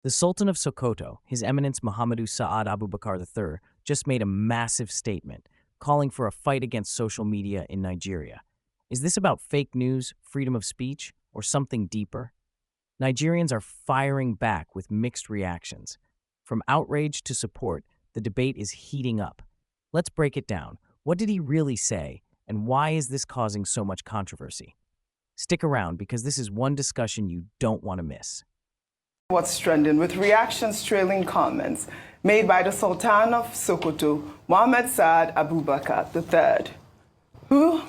The Sultan of Sokoto, His Eminence Muhammadu Sa'ad Abubakar III, just made a massive statement, calling for a fight against social media in Nigeria. Is this about fake news, freedom of speech, or something deeper? Nigerians are firing back with mixed reactions. From outrage to support, the debate is heating up. Let's break it down. What did he really say, and why is this causing so much controversy? Stick around because this is one discussion you don't want to miss. What's trending, with reactions trailing comments made by the Sultan of Sokoto, Mohammed Saad Abubakar III, who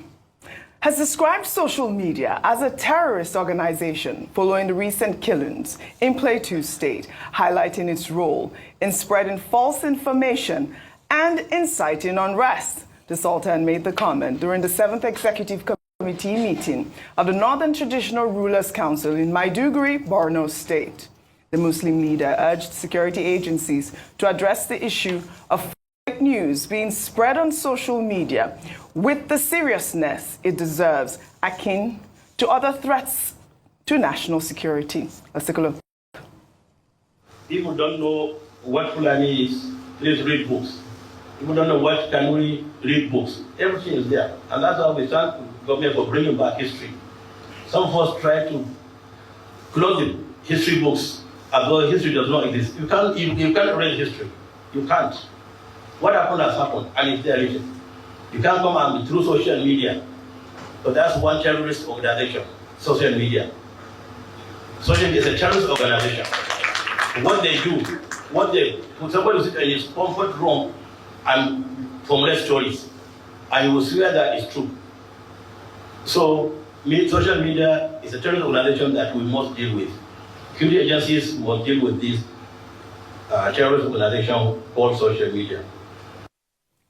has described social media as a terrorist organization following the recent killings in Plateau State, highlighting its role in spreading false information and inciting unrest. The Sultan made the comment during the 7th Executive Committee meeting of the Northern Traditional Rulers Council in Maiduguri, Borno State. The Muslim leader urged security agencies to address the issue of fake news being spread on social media with the seriousness it deserves, akin to other threats to national security. Let's take a look. People don't know what Fulani is, please read books. People don't know what Kanuri, read books. Everything is there. And that's how we thank the government for bringing back history. Some of us try to close the history books as though history does not exist. You can't read history. You can't. What happened has happened, and it's there written. You can't come and through social media. But that's one terrorist organization, social media. Social media is a terrorist organization. What they do, when somebody sits in his comfort room and formulate stories, and you will swear that it's true. So, social media is a terrorist organization that we must deal with. Security agencies must deal with this terrorist organization called social media.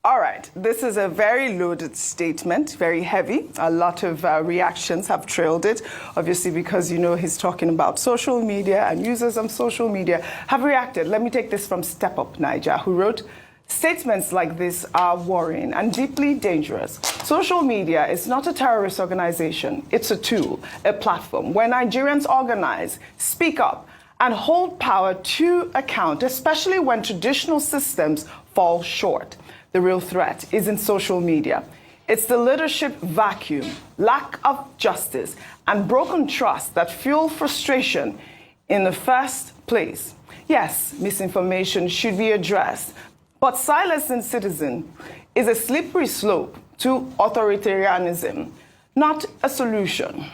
All right, this is a very loaded statement, very heavy. A lot of reactions have trailed it, obviously because, you know, he's talking about social media and users on social media have reacted. Let me take this from Step Up Niger, who wrote, "Statements like this are worrying and deeply dangerous. Social media is not a terrorist organization. It's a tool, a platform where Nigerians organize, speak up, and hold power to account, especially when traditional systems fall short. The real threat isn't social media. It's the leadership vacuum, lack of justice, and broken trust that fuel frustration in the first place. Yes, misinformation should be addressed, but silencing citizens is a slippery slope to authoritarianism, not a solution.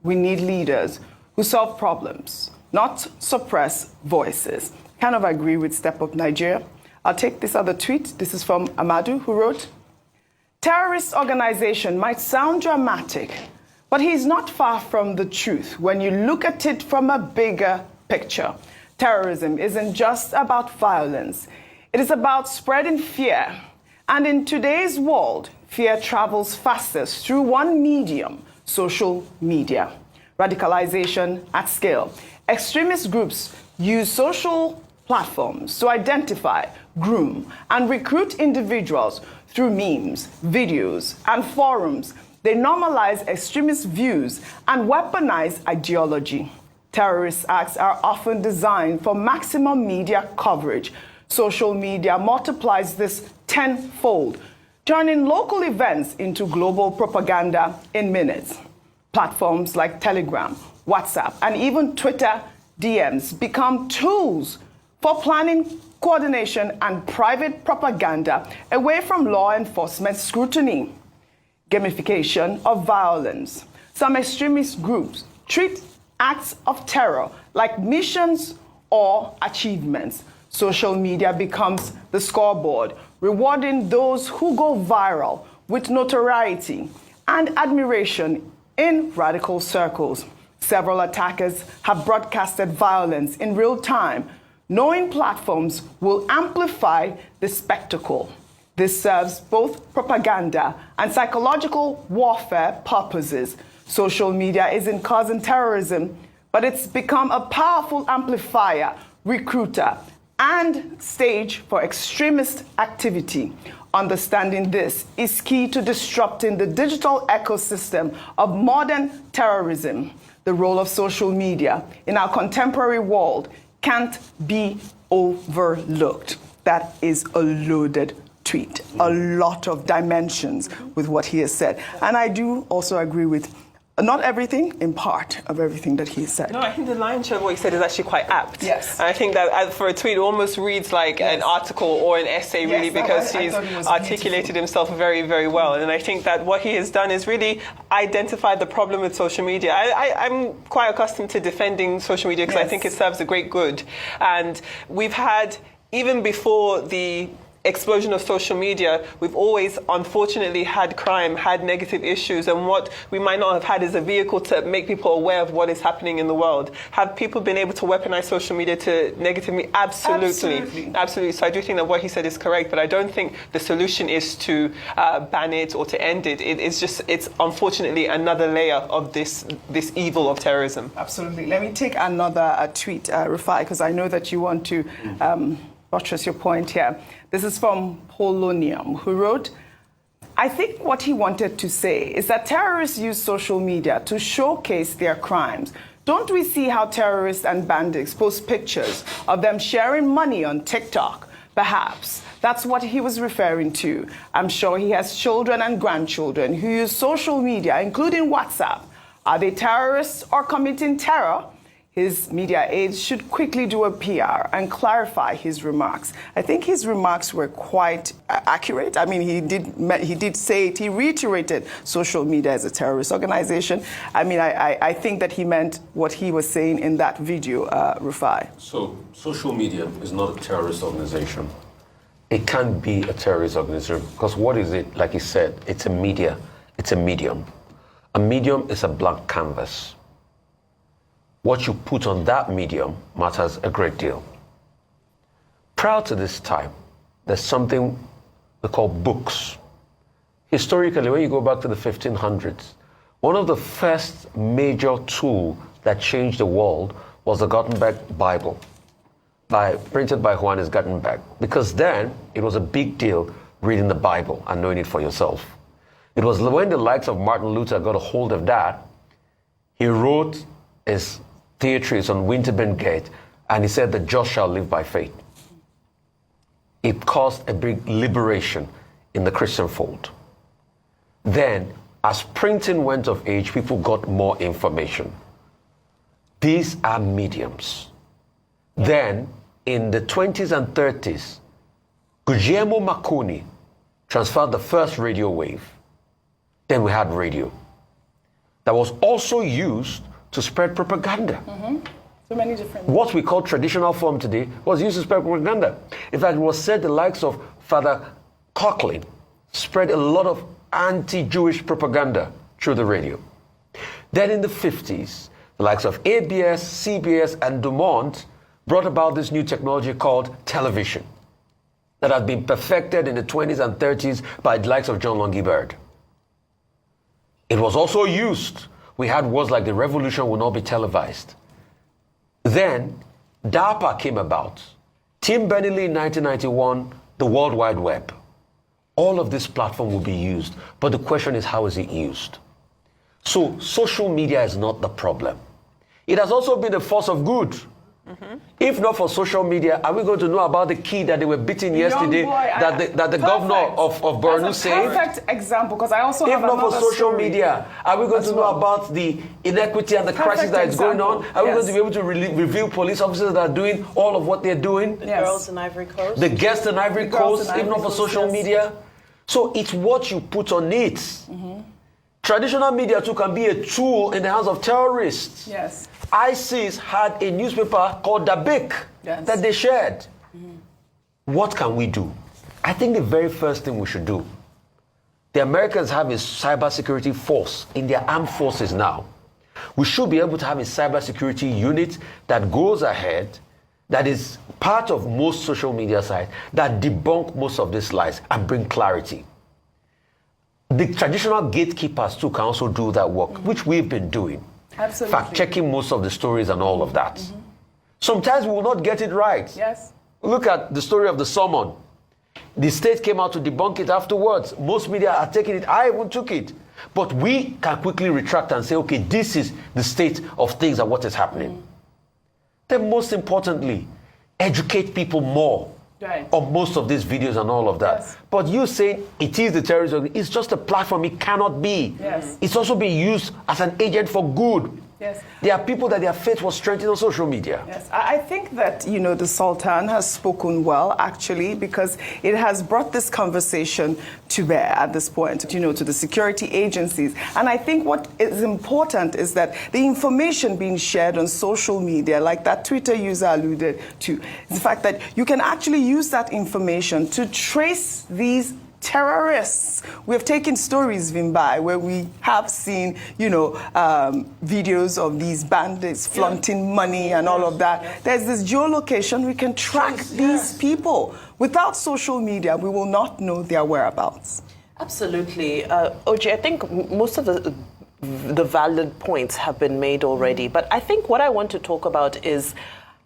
We need leaders who solve problems, not suppress voices." Kind of agree with Step Up Nigeria. I'll take this other tweet. This is from Amadu, who wrote, "Terrorist organization might sound dramatic, but he's not far from the truth when you look at it from a bigger picture. Terrorism isn't just about violence. It is about spreading fear. And in today's world, fear travels fastest through one medium, social media. Radicalization at scale. Extremist groups use social platforms to identify, groom, and recruit individuals through memes, videos, and forums. They normalize extremist views and weaponize ideology. Terrorist acts are often designed for maximum media coverage. Social media multiplies this tenfold, turning local events into global propaganda in minutes. Platforms like Telegram, WhatsApp, and even Twitter DMs become tools for planning, coordination, and private propaganda away from law enforcement scrutiny. Gamification of violence. Some extremist groups treat acts of terror like missions or achievements. Social media becomes the scoreboard, rewarding those who go viral with notoriety and admiration in radical circles. Several attackers have broadcasted violence in real time, knowing platforms will amplify the spectacle. This serves both propaganda and psychological warfare purposes. Social media isn't causing terrorism, but it's become a powerful amplifier, recruiter, and stage for extremist activity. Understanding this is key to disrupting the digital ecosystem of modern terrorism. The role of social media in our contemporary world can't be overlooked. That is a loaded tweet, a lot of dimensions with what he has said. And I do also agree with not everything, in part of everything that he said. No, I think the lion's share of what he said is actually quite apt. Yes. And I think that for a tweet, it almost reads like an article or an essay, really, Yes, because I he's thought it was articulated beautiful. himself very, very well. And I think that what he has done is really identified the problem with social media. I'm quite accustomed to defending social media because I think it serves a great good. And we've had, even before the explosion of social media, we've always unfortunately had crime, had negative issues, and what we might not have had is a vehicle to make people aware of what is happening in the world. Have people been able to weaponize social media to negatively? Absolutely. Absolutely. So I do think that what he said is correct, but I don't think the solution is to ban it or to end it. It's unfortunately another layer of this evil of terrorism. Absolutely. Let me take another tweet, Rufai, because I know that you want to buttress your point here. This is from Polonium, who wrote, I think what he wanted to say is that terrorists use social media to showcase their crimes. Don't we see how terrorists and bandits post pictures of them sharing money on TikTok? Perhaps that's what he was referring to. I'm sure he has children and grandchildren who use social media, including WhatsApp. Are they terrorists or committing terror? His media aides should quickly do a PR and clarify his remarks. I think his remarks were quite accurate. I mean, he did say it. He reiterated social media as a terrorist organization. I mean, I think that he meant what he was saying in that video, Rufai. So, social media is not a terrorist organization. It can't be a terrorist organization because what is it? Like he said, it's a media. It's a medium. A medium is a blank canvas. What you put on that medium matters a great deal. Prior to this time, there's something they call books. Historically, when you go back to the 1500s, one of the first major tools that changed the world was the Gutenberg Bible, printed by Johannes Gutenberg. Because then, it was a big deal reading the Bible and knowing it for yourself. It was when the likes of Martin Luther got a hold of that, he wrote his theatres on Winterburn Gate, and he said, the just shall live by faith. It caused a big liberation in the Christian fold. Then, as printing went of age, people got more information. These are mediums. Then, in the 20s and 30s, Guglielmo Marconi transferred the first radio wave. Then we had radio. That was also used to spread propaganda. So many different. What we call traditional form today was used to spread propaganda. In fact, it was said the likes of Father Coughlin spread a lot of anti-Jewish propaganda through the radio. Then in the 50s, the likes of ABS, CBS, and Dumont brought about this new technology called television that had been perfected in the 20s and 30s by the likes of John Longy Bird. It was also used. We had words like the revolution will not be televised. Then DARPA came about. Tim Berners-Lee in 1991, the World Wide Web. All of this platform will be used, but the question is, how is it used? So social media is not the problem. It has also been a force of good. If not for social media, are we going to know about the kid that they were beating yesterday that the governor of Borno saved? Perfect example, because I also If have not for another social story media, are we going to know about the inequity and the crisis that is going on? Are we going to be able to reveal police officers that are doing all of what they're doing? The girls in Ivory Coast. The guests in Ivory Coast, if not for social media. So it's what you put on it. Traditional media too can be a tool in the hands of terrorists. Yes. ISIS had a newspaper called Dabik that they shared. What can we do? I think the very first thing we should do, the Americans have a cybersecurity force in their armed forces now. We should be able to have a cybersecurity unit that goes ahead, that is part of most social media sites, that debunk most of these lies and bring clarity. The traditional gatekeepers too can also do that work, which we've been doing. Absolutely. Fact-checking most of the stories and all of that. Sometimes we will not get it right. Yes. Look at the story of the summon. The state came out to debunk it afterwards. Most media are taking it. I even took it. But we can quickly retract and say, okay, this is the state of things and what is happening. then most importantly, educate people more on most of these videos and all of that. Yes. But you saying it is the terrorist organization, it's just a platform. It cannot be. Yes. It's also being used as an agent for good. Yes. There are people that their faith was strengthened on social media. Yes, I think that, the Sultan has spoken well, actually, because it has brought this conversation to bear at this point, to the security agencies. And I think what is important is that the information being shared on social media, like that Twitter user alluded to, is the fact that you can actually use that information to trace these terrorists. We have taken stories, Vimbai, where we have seen, videos of these bandits flaunting money and all of that. There's this geolocation. We can track these people. Without social media, we will not know their whereabouts. Absolutely. OJ, I think most of the valid points have been made already. But I think what I want to talk about is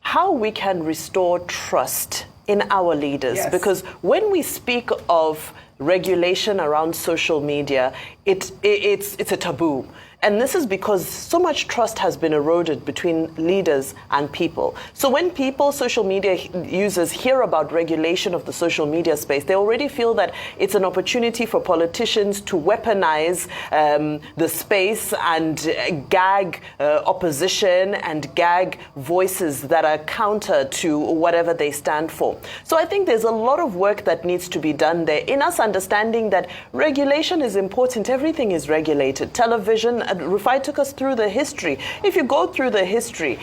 how we can restore trust in our leaders. Yes. Because when we speak of regulation around social media, it's a taboo. And this is because so much trust has been eroded between leaders and people. So when social media users hear about regulation of the social media space, they already feel that it's an opportunity for politicians to weaponize the space and gag opposition and gag voices that are counter to whatever they stand for. So I think there's a lot of work that needs to be done there in us understanding that regulation is important. Everything is regulated. Television, Rufai took us through the history. If you go through the history,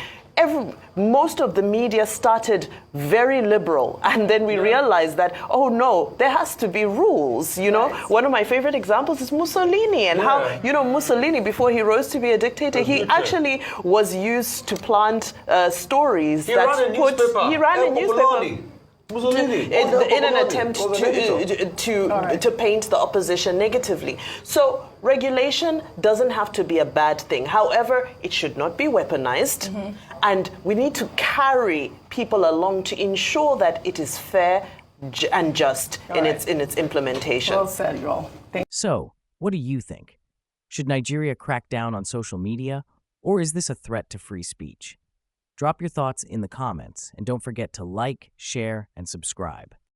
most of the media started very liberal, and then we realized that, oh no, there has to be rules. One of my favorite examples is Mussolini, and how Mussolini, before he rose to be a dictator, he actually was used to plant stories He ran a newspaper. In an attempt to paint the opposition negatively. So regulation doesn't have to be a bad thing. However, it should not be weaponized, and we need to carry people along to ensure that it is fair and just in its implementation. Well said, Joel. So, what do you think? Should Nigeria crack down on social media, or is this a threat to free speech? Drop your thoughts in the comments, and don't forget to like, share, and subscribe.